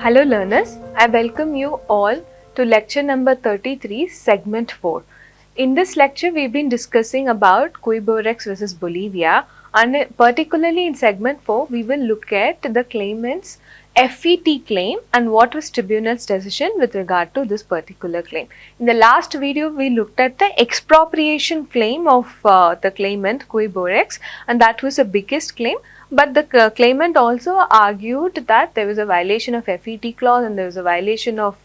Hello learners, I welcome you all to lecture number 33, segment 4. In this lecture, we've been discussing about Quiborex versus Bolivia, and particularly in segment 4, we will look at the claimant's FET claim and what was tribunal's decision with regard to this particular claim. In the last video, we looked at the expropriation claim of the claimant Quiborex, and that was the biggest claim. But the claimant also argued that there was a violation of FET clause and there was a violation of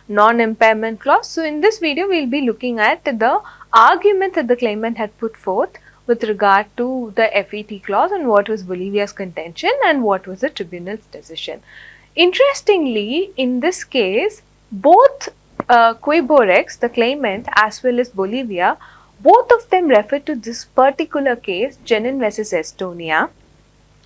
non-impairment clause. So in this video, we will be looking at the arguments that the claimant had put forth with regard to the FET clause and what was Bolivia's contention and what was the tribunal's decision. Interestingly, in this case, both Quiborex, the claimant, as well as Bolivia, both of them refer to this particular case, Genin versus Estonia,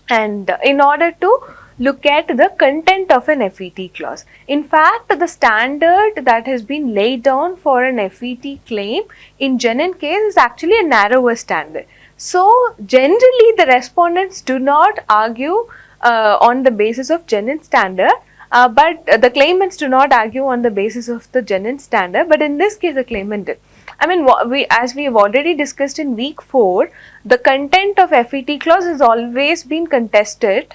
and in order to look at the content of an FET clause. In fact, the standard that has been laid down for an FET claim in Genin case is actually a narrower standard. So, generally the respondents do not argue on the basis of Genin standard, but the claimants do not argue on the basis of the Genin standard, but in this case the claimant did. I mean, as we have already discussed in week 4, the content of FET clause has always been contested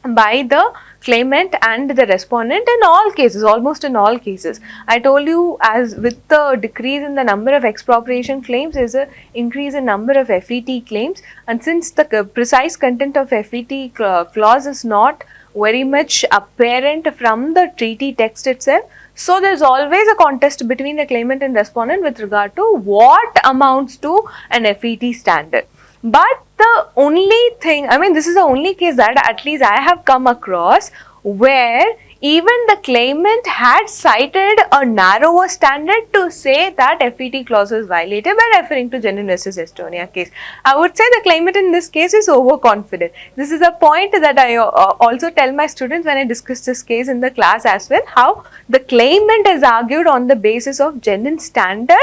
by the claimant and the respondent in all cases, almost in all cases. I told you, as with the decrease in the number of expropriation claims, there is an increase in number of FET claims, and since the precise content of FET clause is not very much apparent from the treaty text itself, so there is always a contest between the claimant and respondent with regard to what amounts to an FET standard. But the only thing, I mean, this is the only case that at least I have come across where even the claimant had cited a narrower standard to say that FET clause was violated by referring to Genin versus Estonia case. I would say the claimant in this case is overconfident. This is a point that I also tell my students when I discuss this case in the class as well, how the claimant has argued on the basis of Genin standard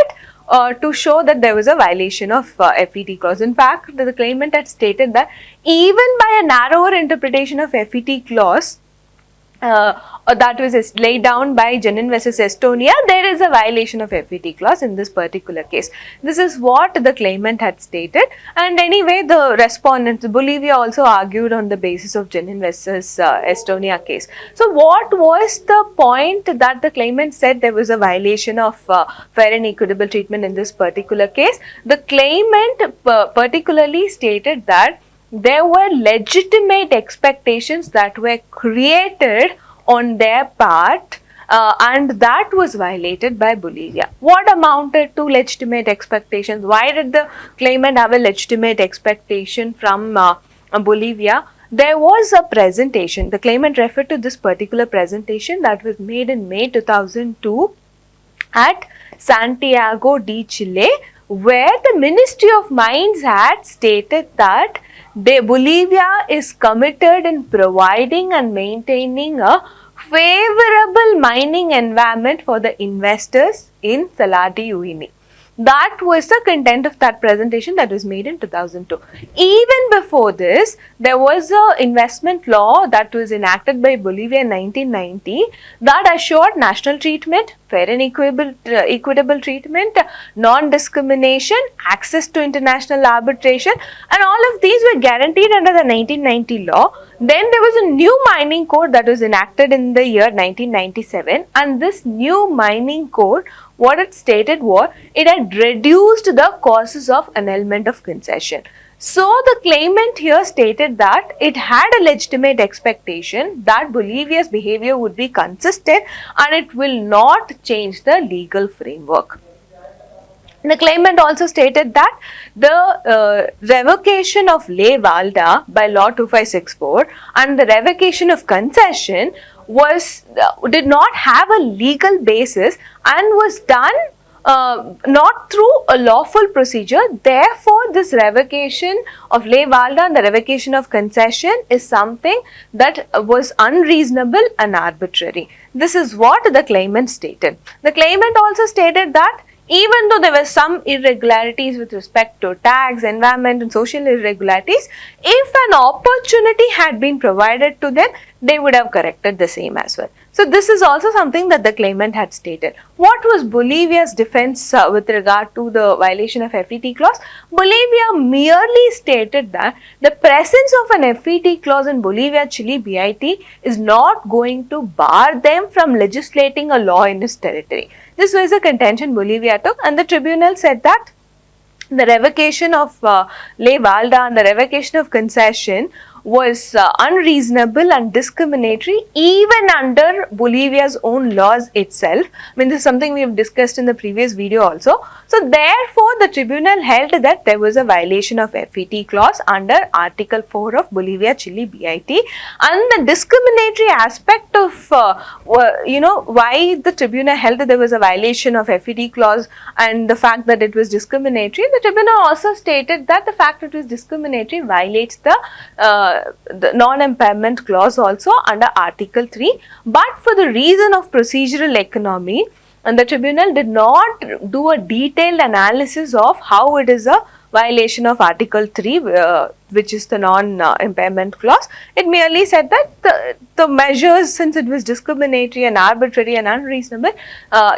to show that there was a violation of FET clause. In fact, the claimant had stated that even by a narrower interpretation of FET clause, that was laid down by Genin versus Estonia, there is a violation of FET clause in this particular case. This is what the claimant had stated, and anyway the respondent, Bolivia, also argued on the basis of Genin versus Estonia case. So what was the point that the claimant said there was a violation of fair and equitable treatment in this particular case? The claimant particularly stated that there were legitimate expectations that were created on their part and that was violated by Bolivia. What amounted to legitimate expectations? Why did the claimant have a legitimate expectation from Bolivia? There was a presentation. The claimant referred to this particular presentation that was made in May 2002 at Santiago de Chile, where the Ministry of Mines had stated that Bolivia is committed in providing and maintaining a favorable mining environment for the investors in Salar de Uyuni. That was the content of that presentation that was made in 2002. Even before this, there was an investment law that was enacted by Bolivia in 1990 that assured national treatment, fair and equitable treatment, non-discrimination, access to international arbitration, and all of these were guaranteed under the 1990 law. Then there was a new mining code that was enacted in the year 1997, and this new mining code, what it stated was, it had reduced the causes of annulment of concession. So the claimant here stated that it had a legitimate expectation that Bolivia's behavior would be consistent and it will not change the legal framework. The claimant also stated that the revocation of Ley Valda by Law 2564 and the revocation of concession did not have a legal basis and was done not through a lawful procedure. Therefore, this revocation of Ley Valda and the revocation of concession is something that was unreasonable and arbitrary. This is what the claimant stated. The claimant also stated that even though there were some irregularities with respect to tax, environment and social irregularities, if an opportunity had been provided to them, they would have corrected the same as well. So this is also something that the claimant had stated. What was Bolivia's defense with regard to the violation of FET clause? Bolivia merely stated that the presence of an FET clause in Bolivia-Chile BIT is not going to bar them from legislating a law in its territory. This was a contention Bolivia took, and the tribunal said that the revocation of Ley Valda and the revocation of concession was unreasonable and discriminatory even under Bolivia's own laws itself. I mean, this is something we have discussed in the previous video also. So therefore, the tribunal held that there was a violation of FET clause under Article 4 of Bolivia-Chile BIT, and the discriminatory aspect of why the tribunal held that there was a violation of FET clause and the fact that it was discriminatory. The tribunal also stated that the fact it was discriminatory violates the non-impairment clause also under Article 3, but for the reason of procedural economy, and the tribunal did not do a detailed analysis of how it is a violation of Article 3, which is the non-impairment clause. It merely said that the measures, since it was discriminatory and arbitrary and unreasonable,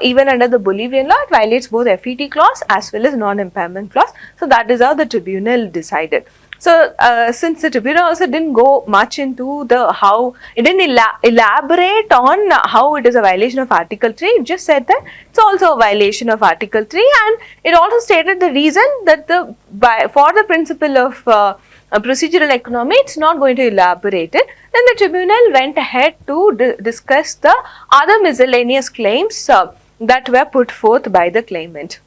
even under the Bolivian law, it violates both FET clause as well as non-impairment clause. So that is how the tribunal decided. So, since the tribunal also didn't go much into it didn't elaborate on how it is a violation of Article 3, it just said that it's also a violation of Article 3, and it also stated the reason that for the principle of procedural economy, it's not going to elaborate it. Then the tribunal went ahead to discuss the other miscellaneous claims that were put forth by the claimant.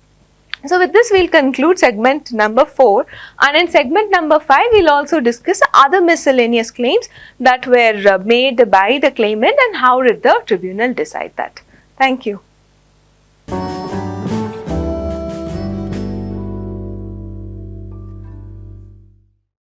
So with this, we'll conclude segment number 4, and in segment number 5, we'll also discuss other miscellaneous claims that were made by the claimant and how did the tribunal decide that. Thank you.